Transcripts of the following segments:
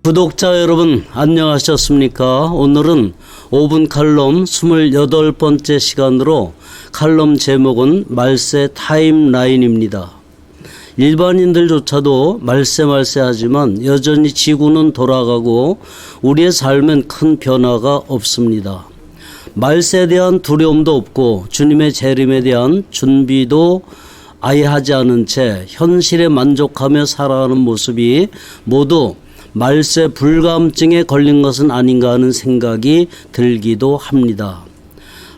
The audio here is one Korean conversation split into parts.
구독자 여러분 안녕하셨습니까? 오늘은 5분 칼럼 28번째 시간으로 칼럼 제목은 말세 타임라인입니다. 일반인들조차도 말세 하지만 여전히 지구는 돌아가고 우리의 삶엔 큰 변화가 없습니다. 말세에 대한 두려움도 없고 주님의 재림에 대한 준비도 아예 하지 않은 채 현실에 만족하며 살아가는 모습이 모두 말세 불감증에 걸린 것은 아닌가 하는 생각이 들기도 합니다.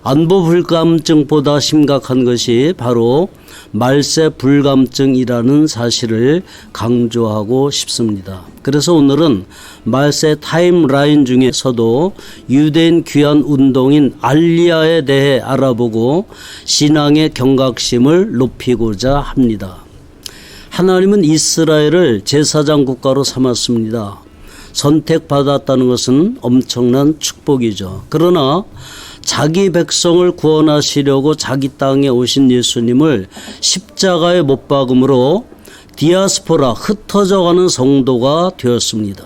안보 불감증보다 심각한 것이 바로 말세 불감증이라는 사실을 강조하고 싶습니다. 그래서 오늘은 말세 타임라인 중에서도 유대인 귀환 운동인 알리야에 대해 알아보고 신앙의 경각심을 높이고자 합니다. 하나님은 이스라엘을 제사장 국가로 삼았습니다. 선택받았다는 것은 엄청난 축복이죠. 그러나 자기 백성을 구원하시려고 자기 땅에 오신 예수님을 십자가에 못 박음으로 디아스포라 흩어져가는 성도가 되었습니다.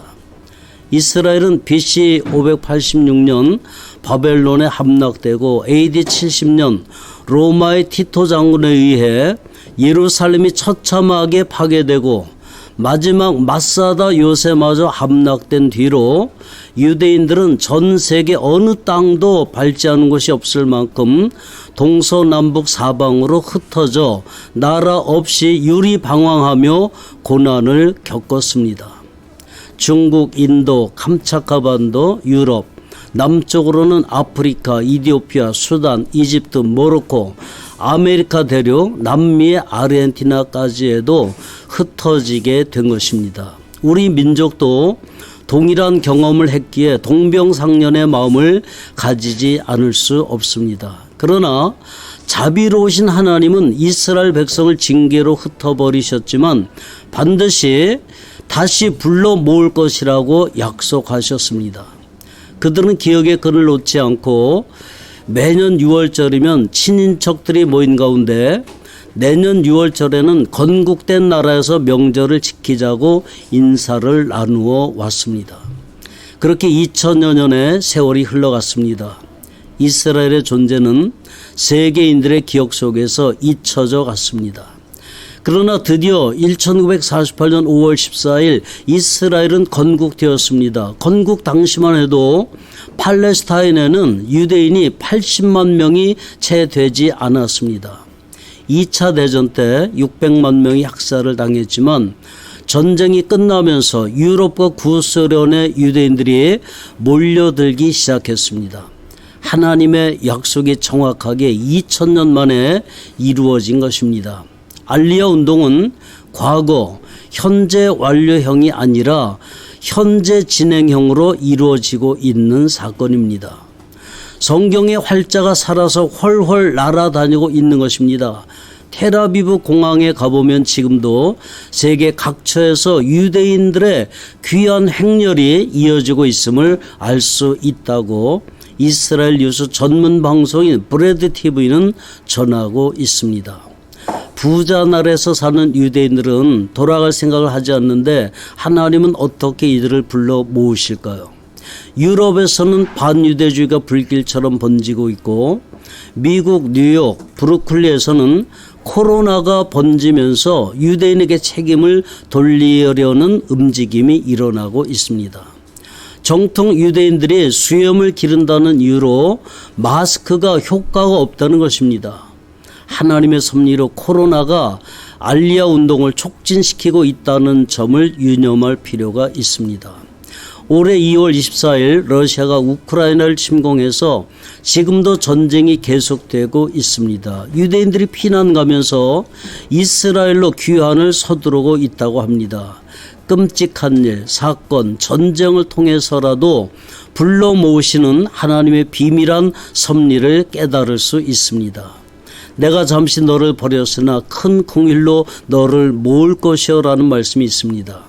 이스라엘은 BC 586년 바벨론에 함락되고 AD 70년 로마의 티토 장군에 의해 예루살렘이 처참하게 파괴되고 마지막 마사다 요새마저 함락된 뒤로 유대인들은 전 세계 어느 땅도 밟지 않은 곳이 없을 만큼 동서남북 사방으로 흩어져 나라 없이 유리방황하며 고난을 겪었습니다. 중국, 인도, 감차카 반도, 유럽, 남쪽으로는 아프리카, 이디오피아, 수단, 이집트, 모로코, 아메리카 대륙, 남미의 아르헨티나까지에도 흩어지게 된 것입니다. 우리 민족도 동일한 경험을 했기에 동병상련의 마음을 가지지 않을 수 없습니다. 그러나 자비로우신 하나님은 이스라엘 백성을 징계로 흩어버리셨지만 반드시 다시 불러 모을 것이라고 약속하셨습니다. 그들은 기억의 끈을 놓지 않고 매년 6월절이면 친인척들이 모인 가운데 내년 6월절에는 건국된 나라에서 명절을 지키자고 인사를 나누어 왔습니다. 그렇게 2000여 년의 세월이 흘러갔습니다. 이스라엘의 존재는 세계인들의 기억 속에서 잊혀져 갔습니다. 그러나 드디어 1948년 5월 14일 이스라엘은 건국되었습니다. 건국 당시만 해도 팔레스타인에는 유대인이 80만 명이 채 되지 않았습니다. 2차 대전 때 600만 명이 학살을 당했지만 전쟁이 끝나면서 유럽과 구소련의 유대인들이 몰려들기 시작했습니다. 하나님의 약속이 정확하게 2000년 만에 이루어진 것입니다. 알리야 운동은 과거, 현재 완료형이 아니라 현재 진행형으로 이루어지고 있는 사건입니다. 성경의 활자가 살아서 훨훨 날아다니고 있는 것입니다. 텔아비브 공항에 가보면 지금도 세계 각처에서 유대인들의 귀한 행렬이 이어지고 있음을 알 수 있다고 이스라엘 뉴스 전문 방송인 브레드 TV는 전하고 있습니다. 부자 나라에서 사는 유대인들은 돌아갈 생각을 하지 않는데 하나님은 어떻게 이들을 불러 모으실까요? 유럽에서는 반유대주의가 불길처럼 번지고 있고 미국 뉴욕 브루클리에서는 코로나가 번지면서 유대인에게 책임을 돌리려는 움직임이 일어나고 있습니다. 정통 유대인들이 수염을 기른다는 이유로 마스크가 효과가 없다는 것입니다. 하나님의 섭리로 코로나가 알리야 운동을 촉진시키고 있다는 점을 유념할 필요가 있습니다. 올해 2월 24일 러시아가 우크라이나를 침공해서 지금도 전쟁이 계속되고 있습니다. 유대인들이 피난 가면서 이스라엘로 귀환을 서두르고 있다고 합니다. 끔찍한 일, 사건, 전쟁을 통해서라도 불러 모으시는 하나님의 비밀한 섭리를 깨달을 수 있습니다. 내가 잠시 너를 버렸으나 큰 공일로 너를 모을 것이여 라는 말씀이 있습니다.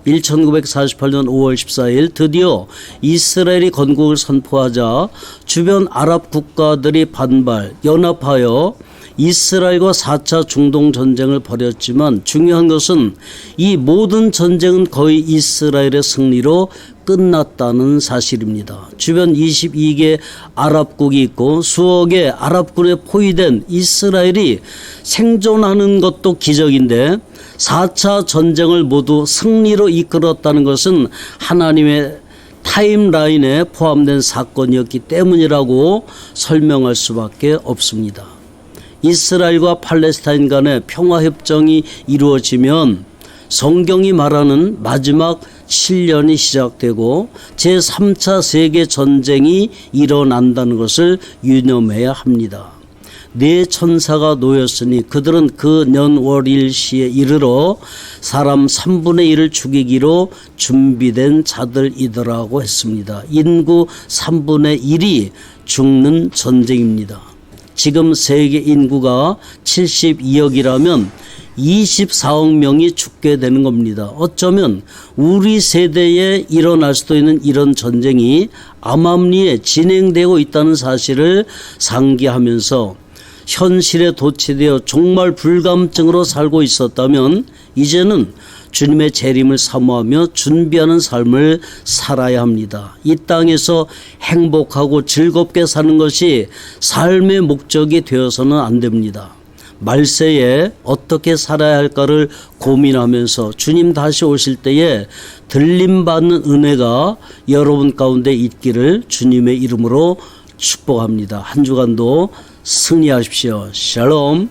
1948년 5월 14일 드디어 이스라엘이 건국을 선포하자 주변 아랍 국가들이 반발, 연합하여 이스라엘과 4차 중동 전쟁을 벌였지만 중요한 것은 이 모든 전쟁은 거의 이스라엘의 승리로 끝났다는 사실입니다. 주변 22개 아랍국이 있고 수억 의 아랍군에 포위된 이스라엘이 생존하는 것도 기적인데 4차 전쟁을 모두 승리로 이끌었다는 것은 하나님의 타임라인에 포함된 사건이었기 때문이라고 설명할 수밖에 없습니다. 이스라엘과 팔레스타인 간의 평화협정이 이루어지면 성경이 말하는 마지막 7년이 시작되고 제3차 세계전쟁이 일어난다는 것을 유념해야 합니다. 네 천사가 놓였으니 그들은 그 년월일시에 이르러 사람 3분의 1을 죽이기로 준비된 자들이더라고 했습니다. 인구 3분의 1이 죽는 전쟁입니다. 지금 세계 인구가 72억이라면 24억 명이 죽게 되는 겁니다. 어쩌면 우리 세대에 일어날 수도 있는 이런 전쟁이 암암리에 진행되고 있다는 사실을 상기하면서 현실에 도취되어 정말 불감증으로 살고 있었다면 이제는 주님의 재림을 사모하며 준비하는 삶을 살아야 합니다. 이 땅에서 행복하고 즐겁게 사는 것이 삶의 목적이 되어서는 안 됩니다. 말세에 어떻게 살아야 할까를 고민하면서 주님 다시 오실 때에 들림받는 은혜가 여러분 가운데 있기를 주님의 이름으로 축복합니다. 한 주간도 승리하십시오. 샬롬.